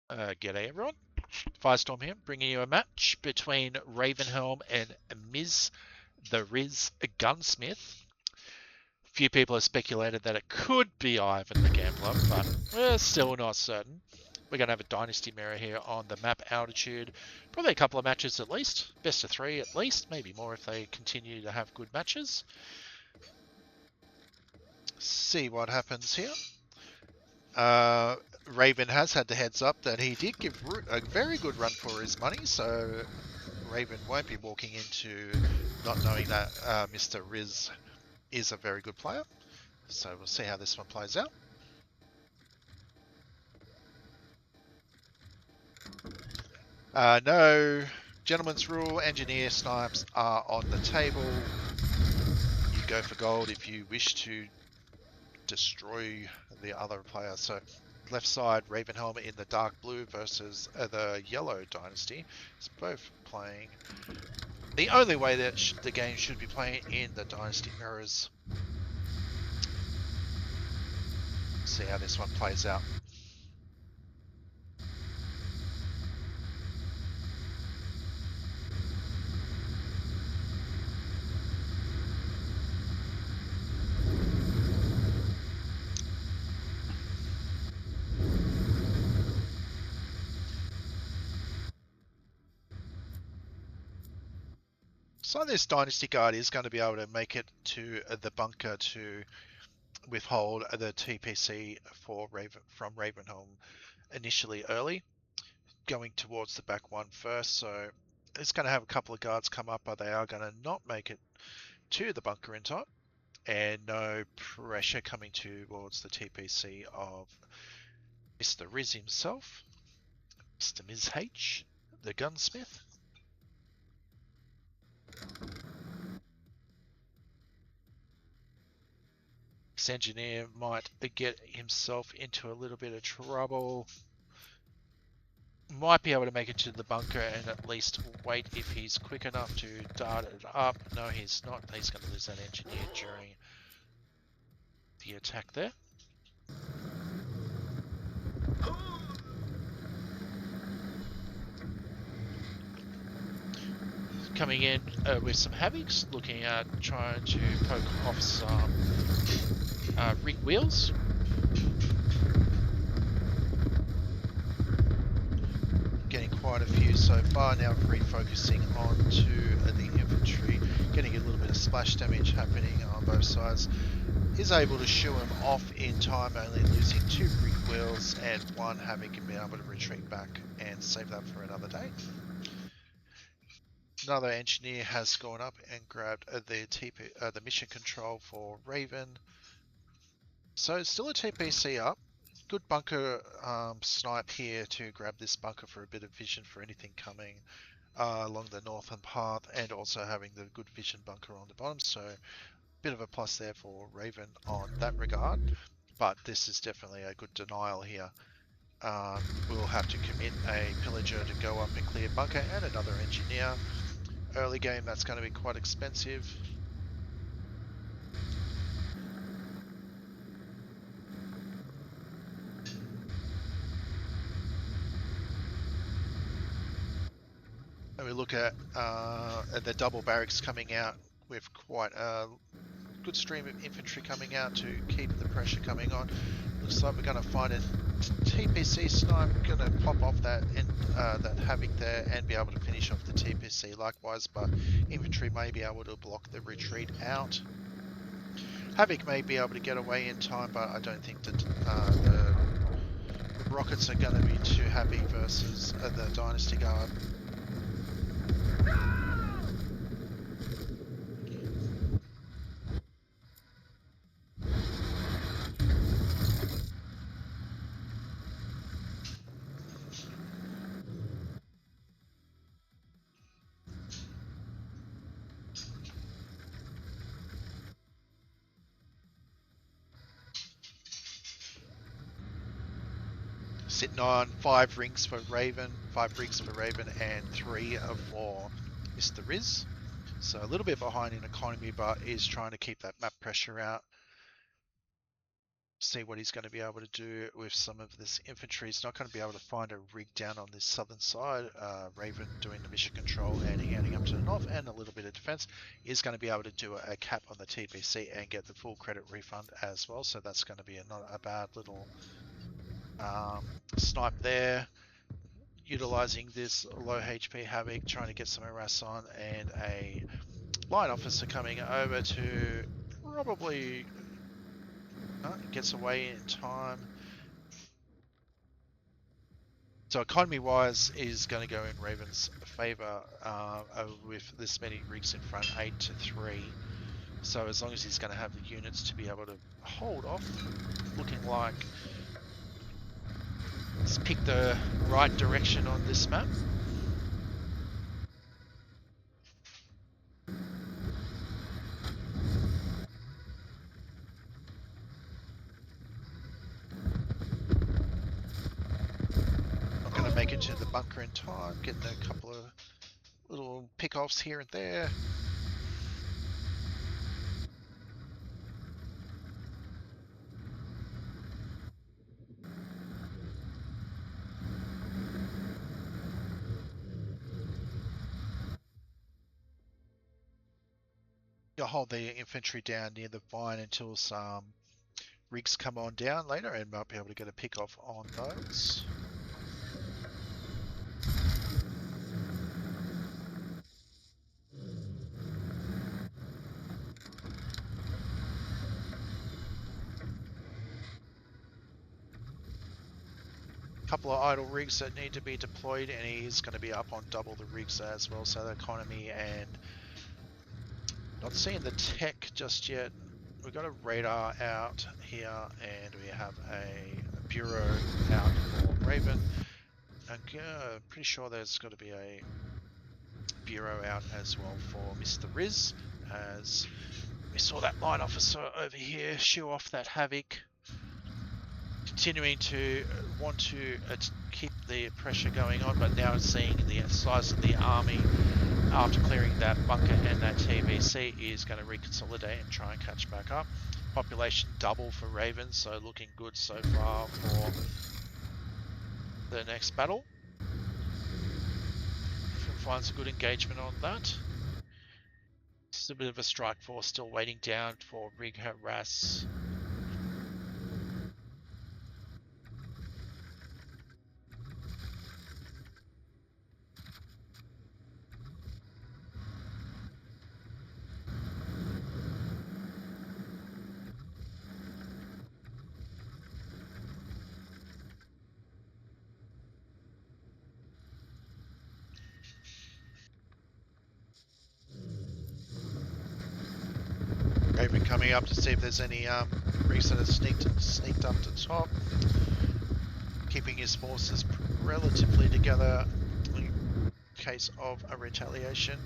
G'day everyone, Firestorm here, bringing you a match between Ravenhelm and Ms. the Riz Gunsmith. Few people have speculated that it could be Ivan the Gambler, but we're still not certain. We're going to have a Dynasty mirror here on the map altitude. Probably a couple of matches at least, best of 3 at least, maybe more if they continue to have good matches. See what happens here. Raven has had the heads up that he did give Root a very good run for his money, so Raven won't be walking into not knowing that Mr. Riz is a very good player. So we'll see how this one plays out. No gentleman's rule, engineer snipes are on the table. You go for gold if you wish to destroy the other player. So left side, Ravenhelm in the dark blue versus the yellow Dynasty. It's both playing the only way that the game should be playing in the Dynasty mirrors. See how this one plays out. So this Dynasty Guard is going to be able to make it to the bunker to withhold the TPC for from Ravenholm initially early, going towards the back one first. So it's going to have a couple of guards come up, but they are going to not make it to the bunker in time, and no pressure coming towards the TPC of Mr. Riz himself, Mr. Ms. H, the gunsmith. This engineer might get himself into a little bit of trouble. Might be able to make it to the bunker and at least wait if he's quick enough to dart it up. No, he's not. He's going to lose that engineer during the attack there. Coming in with some havocs, looking at trying to poke off some rig wheels. Getting quite a few so far, now refocusing onto the infantry, getting a little bit of splash damage happening on both sides. Is able to shoo him off in time, only losing 2 rig wheels and 1 havoc and being able to retreat back and save that for another day. Another engineer has gone up and grabbed the mission control for Raven. So still a TPC up. Good bunker snipe here to grab this bunker for a bit of vision for anything coming along the northern path, and also having the good vision bunker on the bottom. So bit of a plus there for Raven on that regard. But this is definitely a good denial here. We'll have to commit a pillager to go up and clear bunker and another engineer. Early game, that's going to be quite expensive. And we look at the double barracks coming out with quite a good stream of infantry coming out to keep the pressure coming on. Looks like we're going to find a TPC snipe going to pop off that havoc there and be able to finish off the TPC likewise, but infantry may be able to block the retreat out. Havoc may be able to get away in time, but I don't think that the rockets are going to be too heavy versus the Dynasty Guard. Sitting on 5 rings for Raven, 5 rigs for Raven, and 3 for Mr. Riz. So a little bit behind in economy, but is trying to keep that map pressure out. see what he's going to be able to do with some of this infantry. He's not going to be able to find a rig down on this southern side. Raven doing the mission control and handing up to the north and a little bit of defense is going to be able to do a cap on the TPC and get the full credit refund as well. So that's going to be not a bad little snipe there. Utilizing this low HP Havoc, trying to get some harass on, and a line officer coming over to probably gets away in time. So economy wise is going to go in Raven's favour with this many rigs in front, 8-3. So as long as he's going to have the units to be able to hold off, looking like he's picked the right direction on this map. Not going to make it to the bunker in time, getting a couple of little pick-offs here and there. You'll hold the infantry down near the vine until some rigs come on down later and might be able to get a pick off on those. Couple of idle rigs that need to be deployed, and he's going to be up on double the rigs as well, so the economy. And not seeing the tech just yet. We've got a radar out here, and we have a bureau out for Raven. I'm pretty sure there's got to be a bureau out as well for Mr. Riz, as we saw that line officer over here shoo off that Havoc. Continuing to want to keep the pressure going on, but now seeing the size of the army after clearing that bunker and that TVC is going to reconsolidate and try and catch back up. Population double for Raven, so looking good so far for the next battle. Finds a good engagement on that. Just a bit of a strike force still waiting down for rig harass. Raven coming up to see if there's any rigs that have sneaked up to top. Keeping his forces relatively together in case of a retaliation.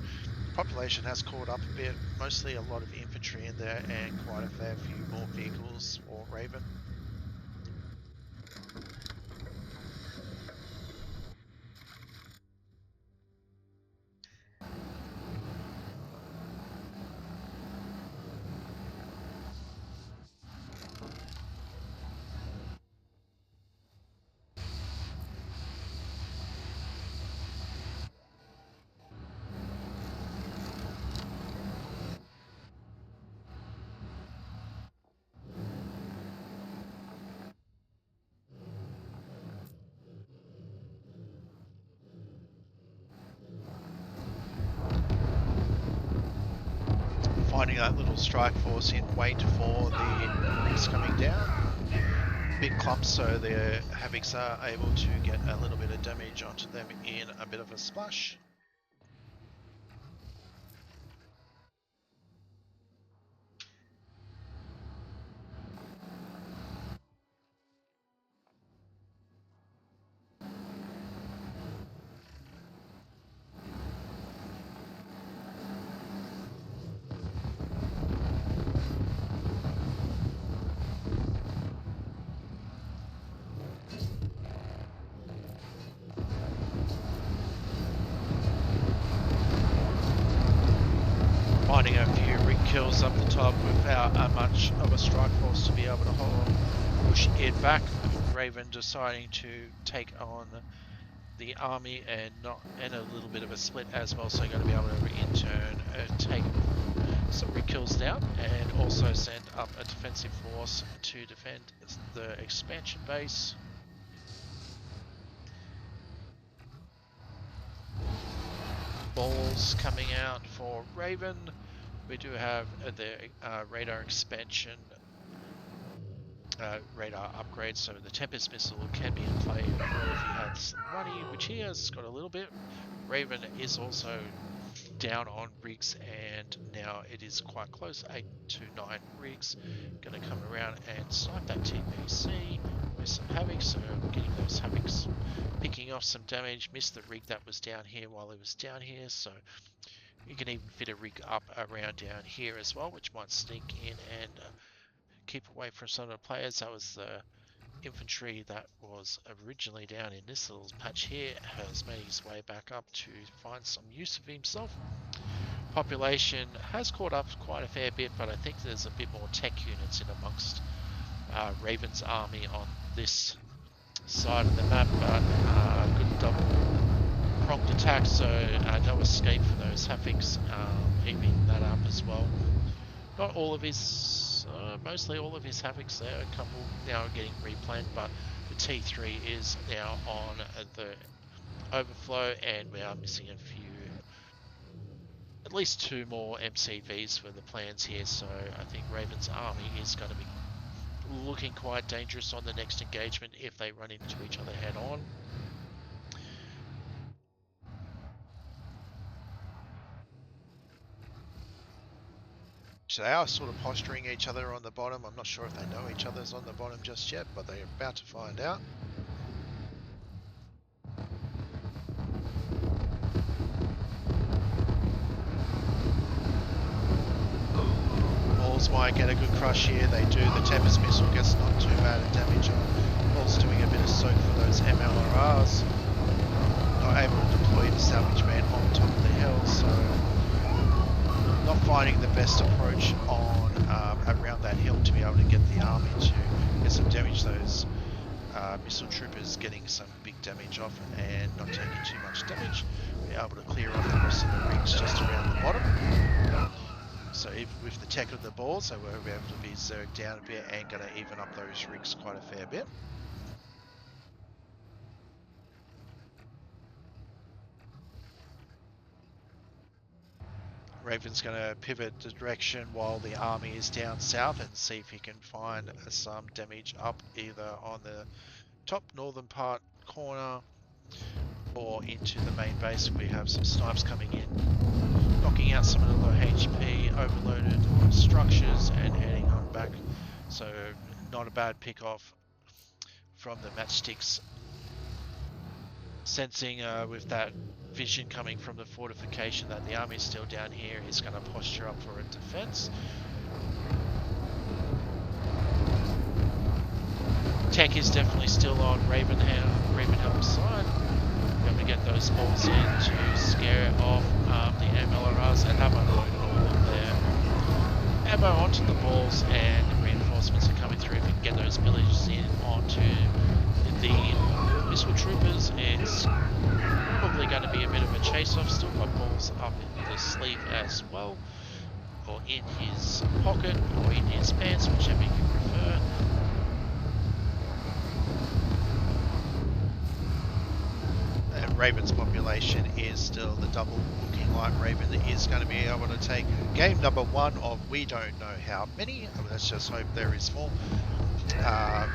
Population has caught up a bit, mostly a lot of infantry in there and quite a fair few more vehicles for Raven. Finding that little strike force in wait for the rigs coming down. Big clumps, so the Havocs are able to get a little bit of damage onto them in a bit of a splash. Finding a few rig kills up the top without much of a strike force to be able to hold push it back. Raven deciding to take on the army and a little bit of a split as well, so going to be able to in turn take some kills down and also send up a defensive force to defend the expansion base. Balls coming out for Raven. We do have the radar expansion, radar upgrade, so the Tempest missile can be in play if he had some money, which he has got a little bit. Raven is also down on rigs, and now it is quite close, 8 to 9 rigs. Going to come around and snipe that TPC with some havoc, so getting those havocs, picking off some damage. Missed the rig that was down here while it was down here, so you can even fit a rig up around down here as well, which might sneak in and keep away from some of the players. That was the infantry that was originally down in this little patch here, has made his way back up to find some use of himself. Population has caught up quite a fair bit, but I think there's a bit more tech units in amongst Raven's army on this side of the map, but good double pronged attack, so no escape for those Havocs, heaving that up as well. Not all of his, mostly all of his Havocs there, a couple now getting replanted, but the T3 is now on the overflow, and we are missing a few, at least 2 more MCVs for the plans here, so I think Raven's army is going to be looking quite dangerous on the next engagement if they run into each other head on. So they are sort of posturing each other on the bottom. I'm not sure if they know each other's on the bottom just yet, but they're about to find out. Balls might get a good crush here. They do. The Tempest missile gets not too bad a damage on. Balls doing a bit of soak for those MLRRs. Not able to deploy the salvage man on top of the hill, so not finding the best approach on around that hill to be able to get the army to get some damage. Those missile troopers getting some big damage off and not taking too much damage. Be able to clear off the rest of the rings just around the bottom. So even with the tech of the balls, they were able to be zerged down a bit and going to even up those rigs quite a fair bit. Raven's going to pivot the direction while the army is down south and see if he can find some damage up either on the top northern part corner or into the main base. We have some snipes coming in, knocking out some of the low HP overloaded structures and heading on back. So not a bad pick off from the matchsticks. Sensing with that vision coming from the fortification that the army is still down here, he's going to posture up for a defense. Tech is definitely still on Ravenhelm's side. Going to get those balls in to scare off the MLRRs and have unloaded all of their ammo onto the balls, and the reinforcements are coming through. If we can get those villages in onto the missile troopers, it's probably going to be a bit of a chase off. Still got balls up in the sleeve as well, or in his pocket, or in his pants, whichever you prefer. And Raven's population is still the double, looking like Raven is going to be able to take game number 1 of we don't know how many. Let's just hope there is more.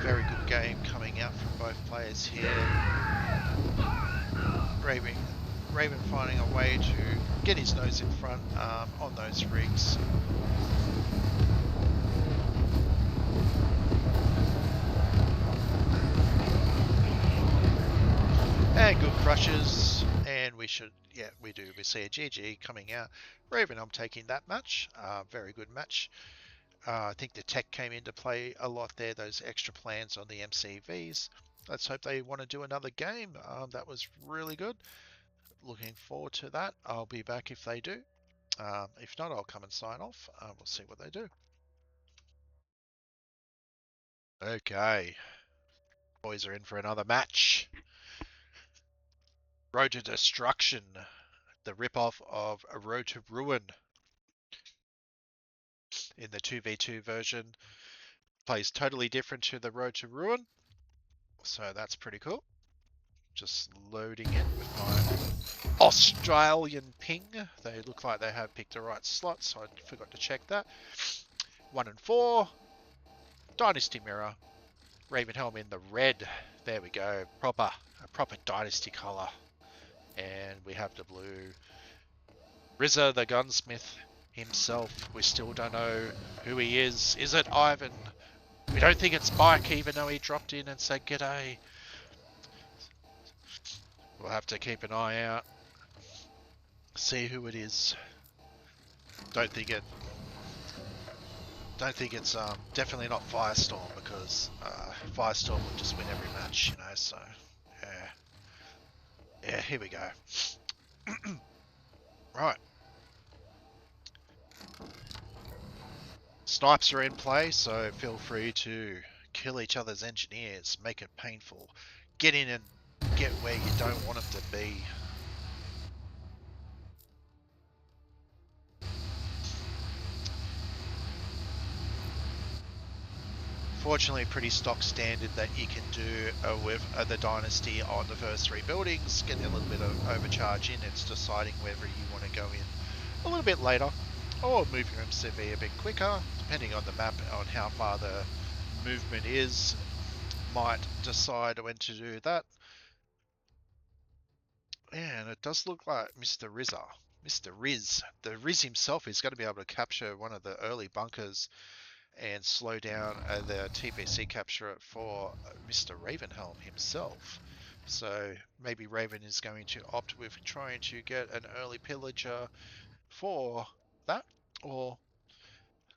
Very good game coming out from both players here. Raven finding a way to get his nose in front on those rigs. And good crushes, and we should, yeah, we do. We see a GG coming out. Raven, I'm taking that match. Very good match. I think the tech came into play a lot there, those extra plans on the MCVs. Let's hope they want to do another game. That was really good. Looking forward to that. I'll be back if they do. If not, I'll come and sign off. We'll see what they do. Okay. Boys are in for another match. Road to Destruction. The rip-off of Road to Ruin. In the 2v2 version. Plays totally different to the Road to Ruin. So that's pretty cool. Just loading in with my Australian ping. They look like they have picked the right slot, so I forgot to check that. 1 and 4. Dynasty Mirror. Ravenhelm in the red. There we go. A proper Dynasty colour. And we have the blue. Rizza the gunsmith himself. We still don't know who he is. Is it Ivan? We don't think it's Mike, even though he dropped in and said g'day. We'll have to keep an eye out. See who it is. Don't think it's definitely not Firestorm, because Firestorm would just win every match, you know. So yeah, here we go. Right, snipes are in play, so feel free to kill each other's engineers, make it painful, get in and get where you don't want them to be. Fortunately, pretty stock standard that you can do with the Dynasty on the first 3 buildings. Getting a little bit of overcharge in, it's deciding whether you want to go in a little bit later or move your MCV a bit quicker, depending on the map, on how far the movement is, might decide when to do that. And it does look like Mr. Riz, the Riz himself, is going to be able to capture one of the early bunkers and slow down the TPC capture for Mr. Ravenhelm himself. So maybe Raven is going to opt with trying to get an early pillager for that, or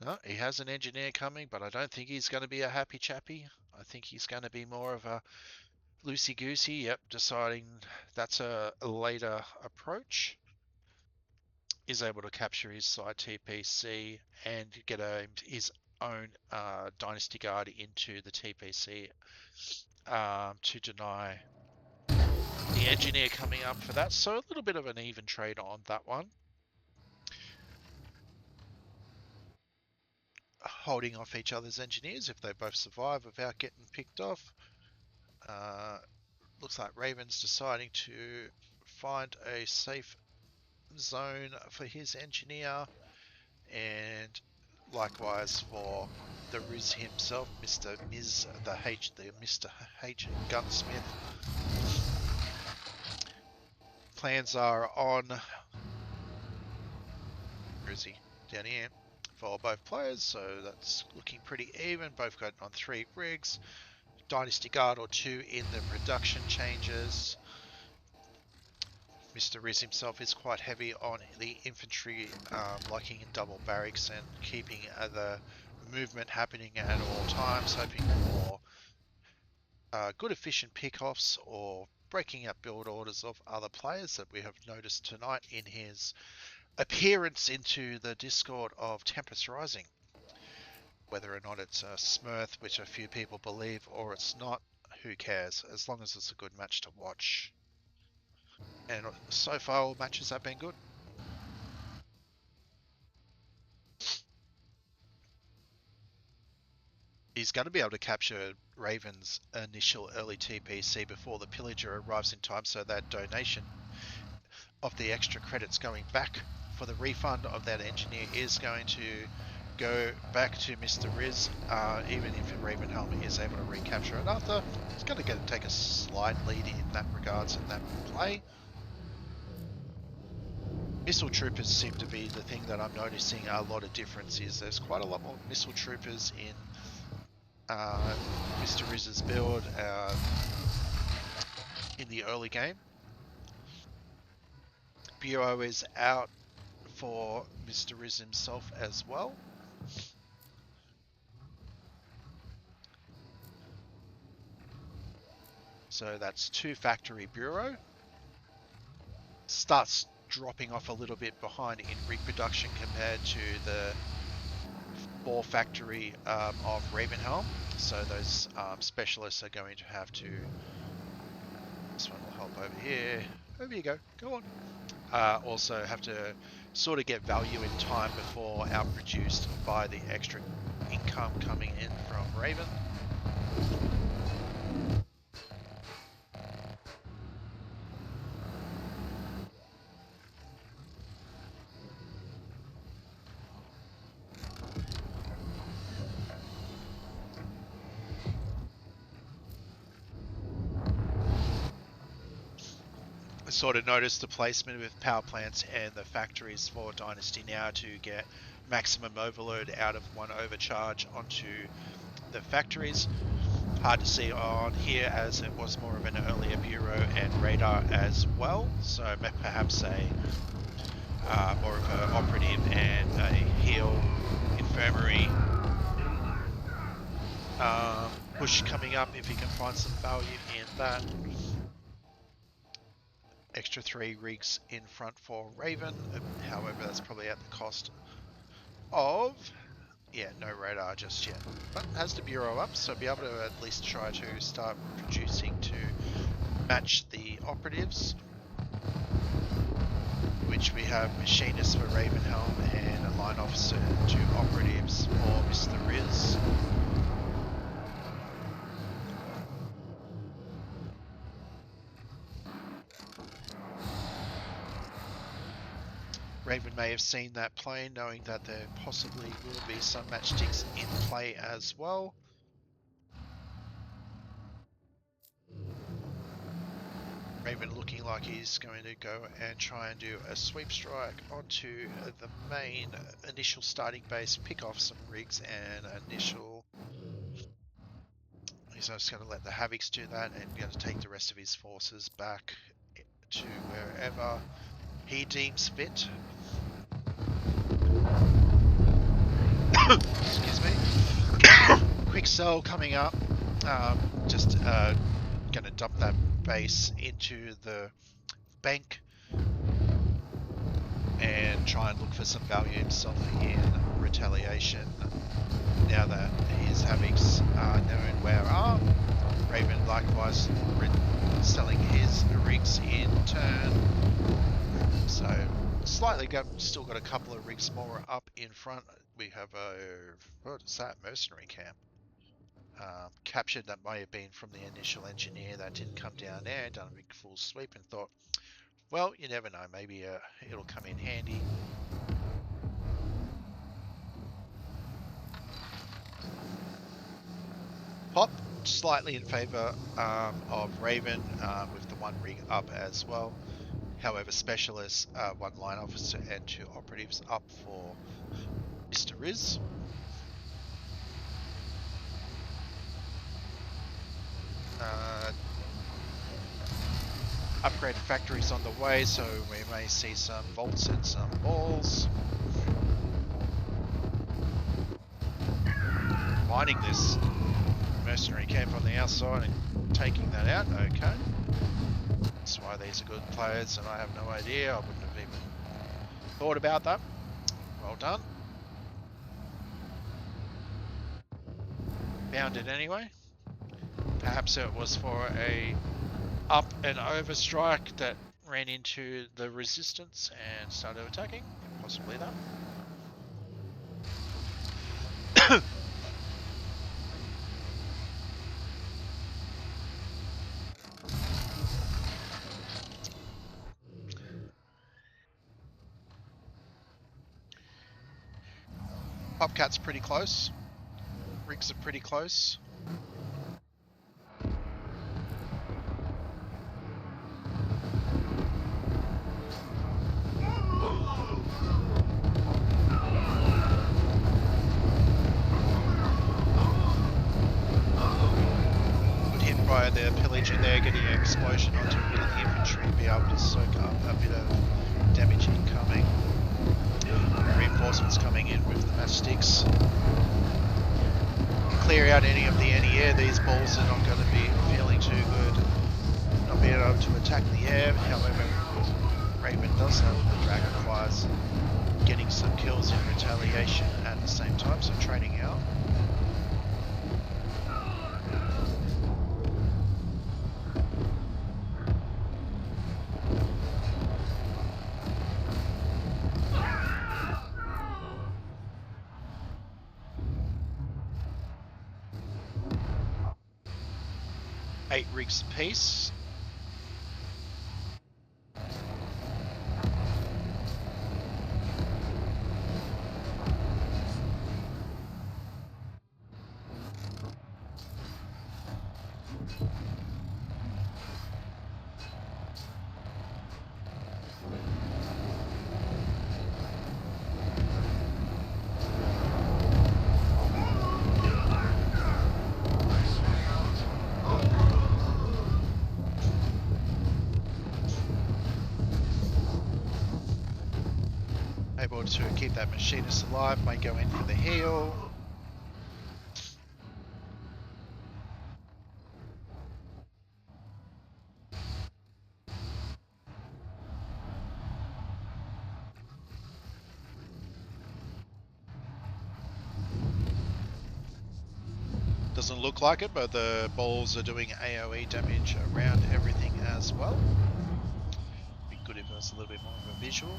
no, he has an engineer coming, but I don't think he's going to be a happy chappy. I think he's going to be more of a loosey-goosey. Yep, deciding that's a later approach. Is able to capture his side TPC and get his own Dynasty Guard into the TPC to deny the engineer coming up for that. So a little bit of an even trade on that one. Holding off each other's engineers if they both survive without getting picked off. Looks like Raven's deciding to find a safe zone for his engineer, and likewise for the Riz himself, Mr. Mr. H gunsmith. Plans are on. Where is he? Down here. For both players, so that's looking pretty even. Both got on 3 rigs. Dynasty Guard or 2 in the production changes. Mr. Riz himself is quite heavy on the infantry, locking in double barracks and keeping the movement happening at all times, hoping for good efficient pickoffs or breaking up build orders of other players that we have noticed tonight in his appearance into the Discord of Tempest Rising. Whether or not it's a Smurf, which a few people believe, or it's not, who cares, as long as it's a good match to watch. And so far all matches have been good. He's going to be able to capture Raven's initial early TPC before the pillager arrives in time, so that donation of the extra credits going back for the refund of that engineer is going to go back to Mr. Riz, even if Ravenhelm is able to recapture another. He's going to take a slight lead in that regards in that play. Missile troopers seem to be the thing that I'm noticing a lot of difference is. There's quite a lot more missile troopers in Mr. Riz's build in the early game. Bureau is out for Mr. Riz himself as well. So that's 2 factory Bureau. Starts dropping off a little bit behind in reproduction compared to the bore factory of Ravenhelm. So those specialists are going to have to. This one will help over here. Over you go. Go on. Also have to sort of get value in time before outproduced by the extra income coming in from Raven. I sort of noticed the placement with power plants and the factories for Dynasty now to get maximum overload out of one overcharge onto the factories. Hard to see on here as it was more of an earlier bureau and radar as well. So perhaps a more of an operative and a heal infirmary push coming up if you can find some value in that. Extra 3 rigs in front for Raven. However, that's probably at the cost of, yeah, no radar just yet. But has the bureau up, so be able to at least try to start producing to match the operatives, which we have machinists for Ravenhelm and a line officer to operatives for Mr. Riz. Raven may have seen that plane, knowing that there possibly will be some matchsticks in play as well. Raven looking like he's going to go and try and do a sweep strike onto the main initial starting base, pick off some rigs and initial. He's just going to let the Havocs do that and going to take the rest of his forces back to wherever he deems fit. Excuse me. Quick sell coming up. Just going to dump that base into the bank and try and look for some value himself in retaliation. Now that his Havocs are known where are, Raven likewise selling his rigs in turn. So slightly still got a couple of rigs more up in front. We have a, what is that, mercenary camp. Captured that might have been from the initial engineer that didn't come down there, done a big full sweep and thought, well, you never know, maybe it'll come in handy. Pop slightly in favour of Raven with the 1 rig up as well. However, specialists, 1 line officer and 2 operatives up for Mr. Riz. Upgraded factories on the way, so we may see some bolts and some balls. Mining this mercenary camp on the outside and taking that out, okay. That's why these are good players and I have no idea, I wouldn't have even thought about that. Well done. Found it anyway. Perhaps it was for a up and over strike that ran into the resistance and started attacking. Possibly that. Popcat's pretty close. Rigs are pretty close. Good hit by the pillage in there, getting an explosion onto a bit of the infantry, be able to soak up a bit of damage incoming. Reinforcements coming in with the matchsticks. Clear out any of the anti-air, these balls are not going to be feeling too good. Not being able to attack the air, however, Raven does have the dragonflies. getting some kills in retaliation at the same time, so trading out. Eight rigs apiece. Able to keep that machinist alive, may go in for the heal. Doesn't look like it, but the balls are doing AoE damage around everything as well. Be good if it was a little bit more of a visual.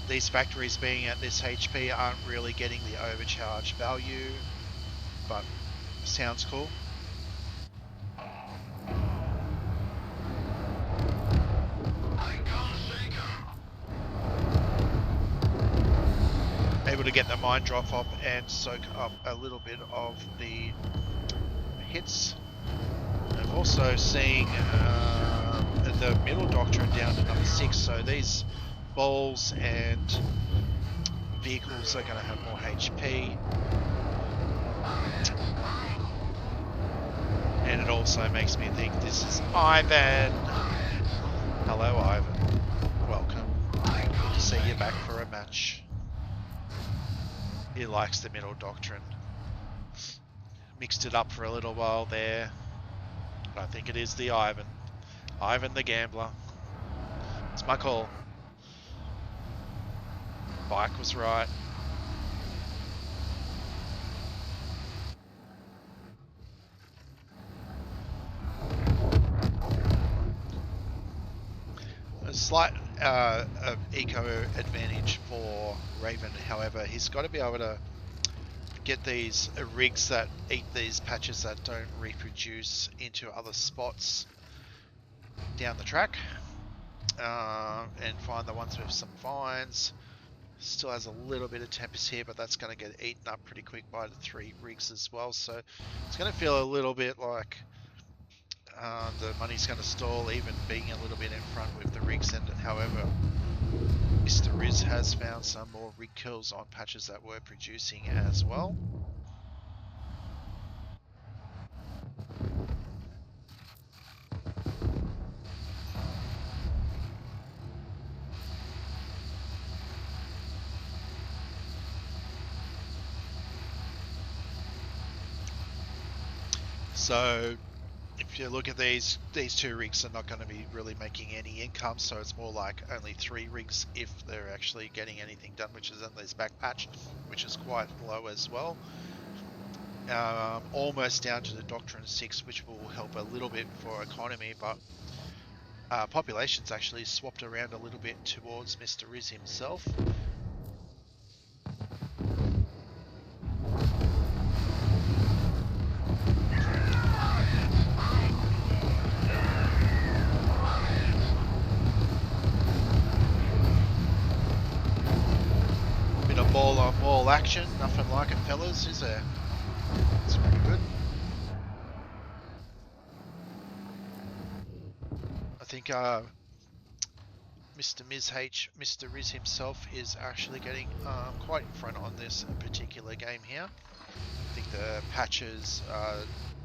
These factories being at this HP aren't really getting the overcharge value, but sounds cool. Able to get the mine drop off and soak up a little bit of the hits. I've also seen the middle doctrine down to number 6, so these balls and vehicles are going to have more HP. And it also makes me think this is Ivan. Hello, Ivan. Welcome. Good to see you back for a match. He likes the middle doctrine. Mixed it up for a little while there. I think it is the Ivan. Ivan the gambler. It's my call. Bike was right. A slight eco advantage for Raven, however, he's got to be able to get these rigs that eat these patches that don't reproduce into other spots down the track, and find the ones with some vines. Still has a little bit of Tempest here, but that's going to get eaten up pretty quick by the 3 rigs as well, so it's going to feel a little bit like the money's going to stall, even being a little bit in front with the rigs. And however, Mr. Riz has found some more rig kills on patches that were producing as well. So if you look at these 2 rigs are not going to be really making any income, so it's more like only 3 rigs if they're actually getting anything done, which is in this back patch, which is quite low as well. Almost down to the Doctrine 6, which will help a little bit for economy, but population's actually swapped around a little bit towards Mr. Riz himself. Bit of ball on ball action, nothing like it, fellas, is there? It's pretty good. I think Mr. Riz himself is actually getting quite in front on this particular game here. I think the patches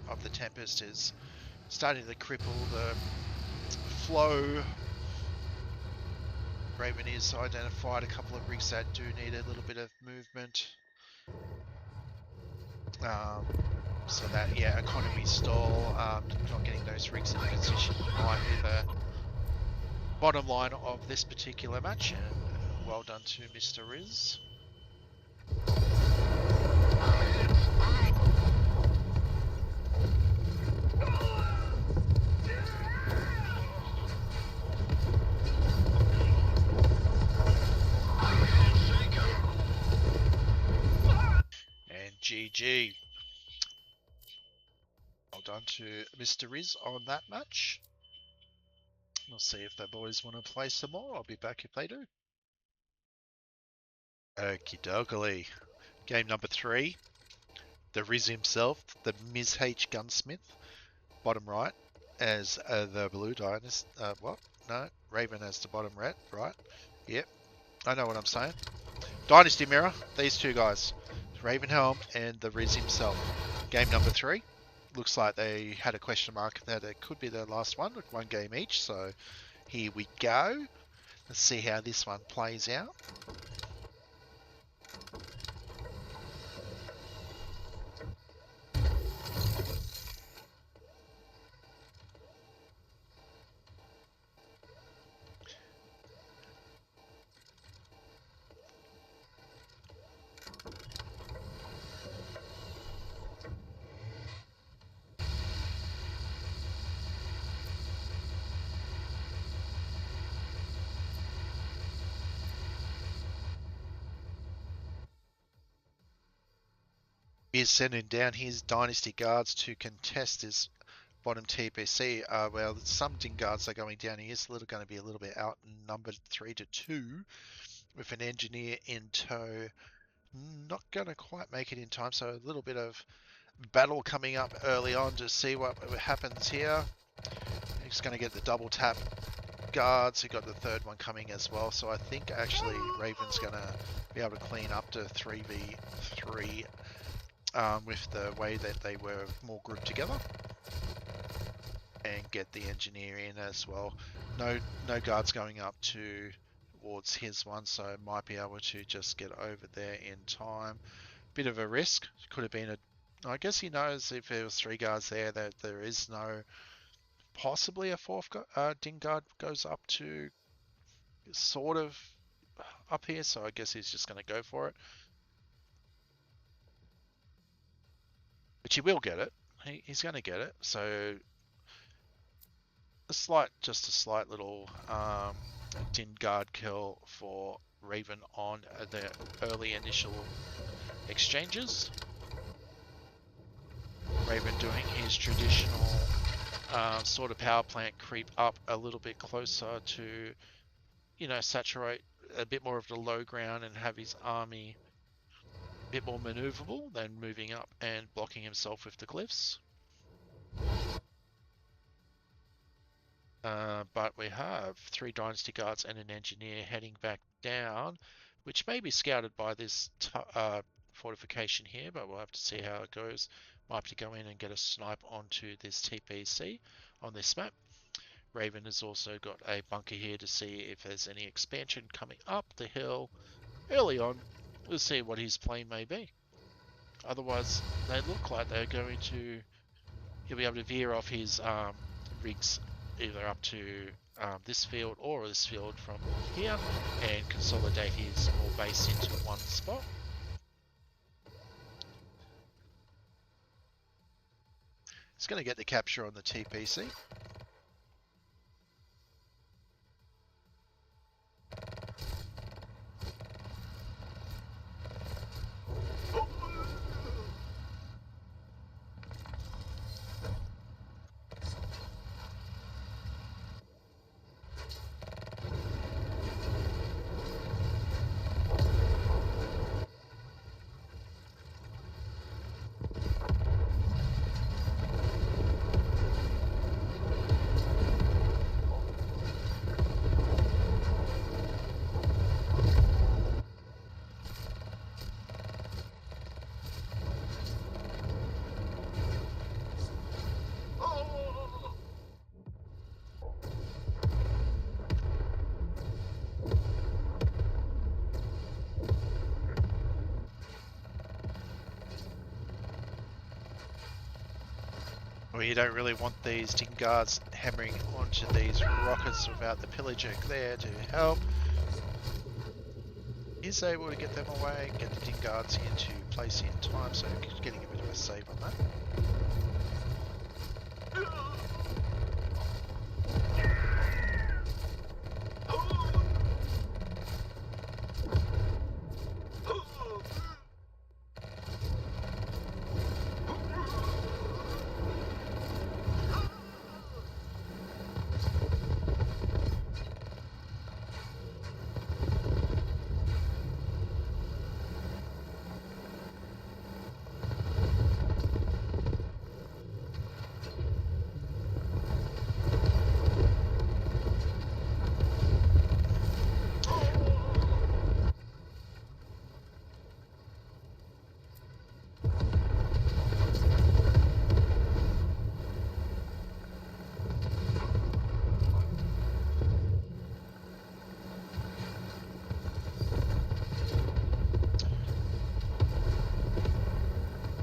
of the Tempest is starting to cripple the flow. Raven is identified a couple of rigs that do need a little bit of movement. So that, yeah, economy stall, not getting those rigs in position might be the bottom line of this particular match, and well done to Mr. Riz. And GG. Well done to Mr. Riz on that match. We'll see if the boys want to play some more. I'll be back if they do. Okie dokie. Game number 3. The Riz himself, the Ms. H Gunsmith, bottom right, as the Blue Dynasty. What? No, Raven as the bottom red, right? Yep, I know what I'm saying. Dynasty Mirror, these two guys, Ravenhelm and the Riz himself. Game number 3. Looks like they had a question mark that it could be their last one with 1 game each, so here we go. Let's see how this one plays out. Is sending down his Dynasty guards to contest his bottom TPC. Well, some Din guards are going down. He is going to be a little bit outnumbered 3-2 with an engineer in tow. Not going to quite make it in time, so a little bit of battle coming up early on to see what happens here. He's going to get the double tap guards. He got the third one coming as well, so I think actually Raven's going to be able to clean up to 3v3 with the way that they were more grouped together, and get the engineer in as well. No guards going up towards his one, so might be able to just get over there in time. Bit of a risk. Could have been I guess he knows if there was 3 guards there that there is no, possibly a 4th Din guard goes up to sort of up here, so I guess he's just going to go for it. Which he will get it. He's going to get it. So just a slight little Din guard kill for Raven on the early initial exchanges. Raven doing his traditional sort of power plant creep up a little bit closer to, saturate a bit more of the low ground and have his army a bit more maneuverable than moving up and blocking himself with the glyphs. But we have 3 Dynasty Guards and an Engineer heading back down, which may be scouted by this fortification here, but we'll have to see how it goes. Might have to go in and get a snipe onto this TPC on this map. Raven has also got a bunker here to see if there's any expansion coming up the hill early on. We'll see what his plan may be. Otherwise, they look like they're going to... He'll be able to veer off his rigs either up to this field or this field from here and consolidate his small base into one spot. He's going to get the capture on the TPC. Well, you don't really want these Din Guards hammering onto these rockets without the pillager there to help. Is able to get them away, get the Din Guards into place in time, so getting a bit of a save on that.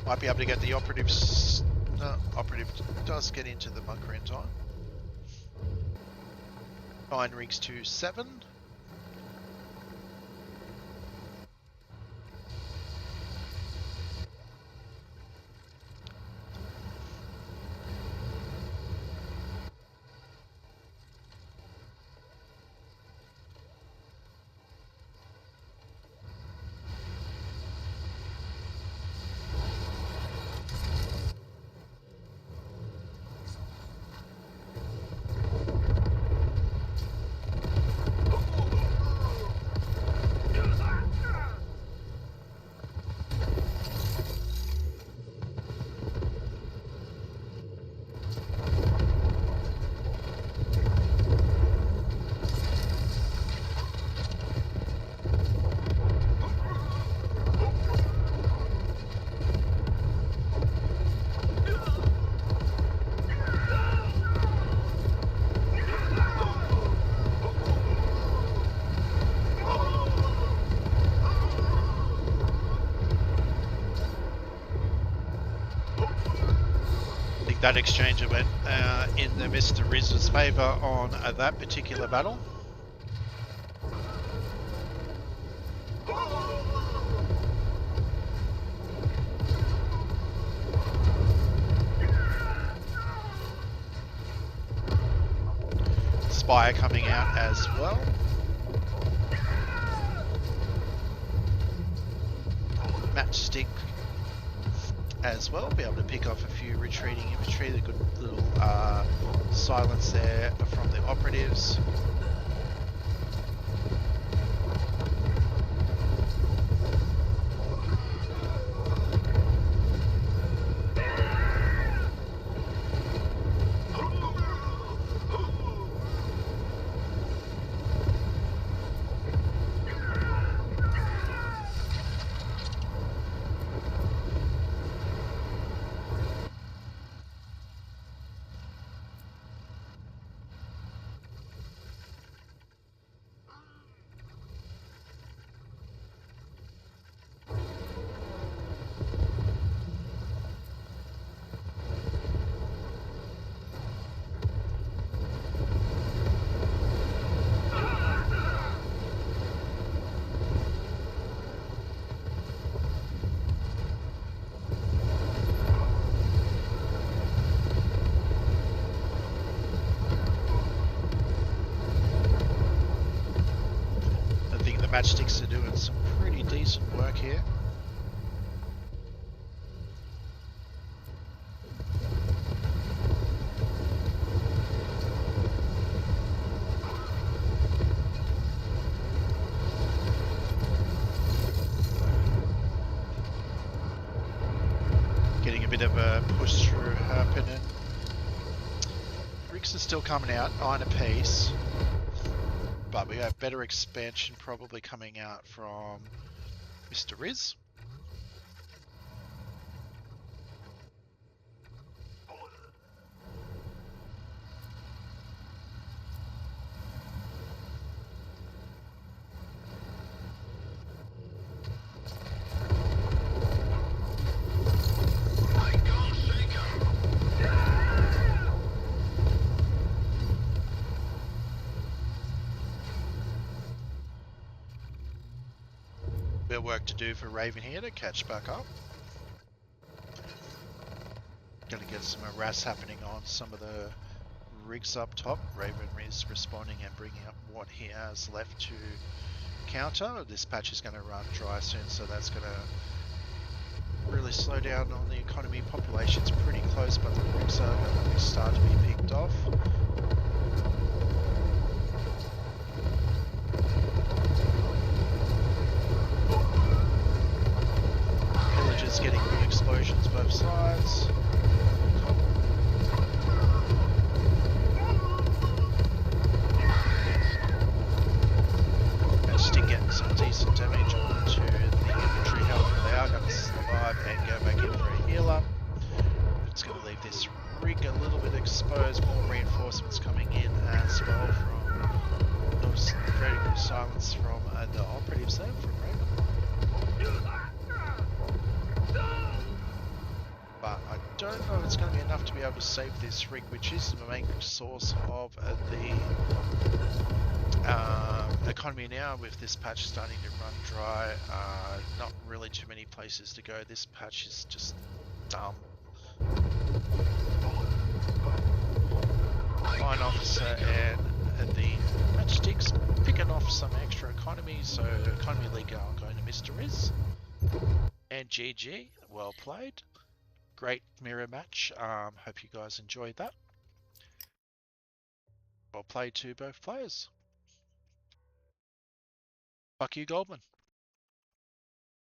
Might be able to get the operatives. No, operative does get into the bunker in time. 9 rigs to 7. That exchange went in the Mr. Riz's favour on that particular battle. Spire coming out as well. Matchstick as well, be able to pick off a few retreating infantry. The good little silence there from the operatives. Matchsticks are doing some pretty decent work here. Getting a bit of a push through happening. Rigs are still coming out, 9 apiece. But we have better expansion probably coming out from Mr. Riz. bit of work to do for Raven here to catch back up. Gonna get some harass happening on some of the rigs up top. Raven is responding and bringing up what he has left to counter. This patch is going to run dry soon, so that's going to really slow down on the economy. Population's pretty close, but the rigs are going to start to be picked off. Pillagers getting good explosions both sides. Getting some decent damage onto the infantry health, but they are going to survive and go back in for a heal up. It's going to leave this rig a little bit exposed. More reinforcements coming in as well from those very good silence from the operatives there from Raven. But I don't know if it's going to be enough to be able to save this rig, which is the main source of the economy now, with this patch starting to run dry. Not really too many places to go. This patch is just dumb. Fine officer and the matchsticks picking off some extra economy, so economy league are going to Mr. Riz. And GG, well played. Great mirror match. Hope you guys enjoyed that. Well played to both players. Fuck you, Goldman.